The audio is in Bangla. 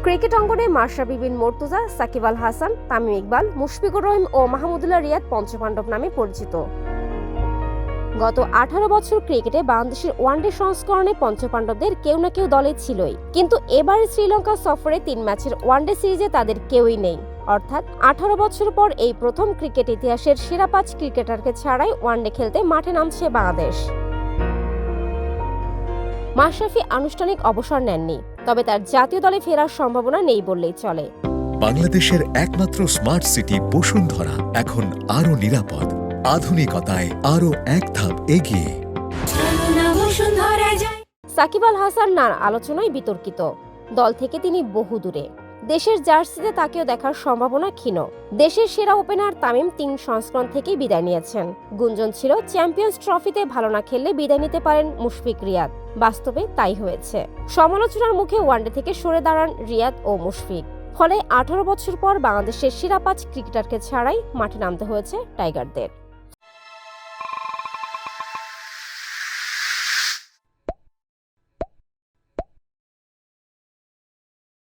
ক্রিকেট অঙ্গনে মাশরাফি বিন মুর্তজা, সাকিব আল হাসান, তামিম ইকবাল, মুশফিকুর রহিম ও মাহমুদুল্লাহ রিয়াদ পঞ্চপাণ্ডব নামে পরিচিত। গত 18 বছর ক্রিকেটে বাংলাদেশের ওয়ানডে সংস্করণে পঞ্চপাণ্ডবদের কেউ না কেউ দলে ছিলই, কিন্তু এবারে শ্রীলঙ্কা সফরে 3 ম্যাচের ওয়ানডে সিরিজে তাদের কেউই নেই। অর্থাৎ 18 বছর পর এই প্রথম ক্রিকেট ইতিহাসের সেরা 5 ক্রিকেটারকে ছাড়াই ওয়ানডে খেলতে মাঠে নামছে বাংলাদেশ। মাশরাফি আনুষ্ঠানিক অবসর নেননি, তবে তার জাতীয় দলে ফেরার সম্ভাবনা নেই বললেই চলে। বাংলাদেশের একমাত্র স্মার্ট সিটি বসুন্ধরা এখন আরো নিরাপদ, আধুনিকতায় আরো এক ধাপ এগিয়ে। সাকিব আল হাসান নানা আলোচনায় বিতর্কিত। দল থেকে তিনি বহু দূরে, দেশের জার্সিতে তাকেও দেখার সম্ভাবনা ক্ষীণ। দেশের সেরা ওপেনার তামিম 3 সংস্করণ থেকেই বিদায় নিয়েছেন। গুঞ্জন ছিল চ্যাম্পিয়ন্স ট্রফিতে ভালো না খেললে বিদায় নিতে পারেন মুশফিক রিয়াদ। বাস্তবে তাই হয়েছে। সমালোচনার মুখে ওয়ানডে থেকে সরে দাঁড়ান রিয়াদ ও মুশফিক। ফলে 18 বছর পর বাংলাদেশের সেরা 5 ক্রিকেটারকে ছাড়াই মাঠে নামতে হয়েছে টাইগারদের।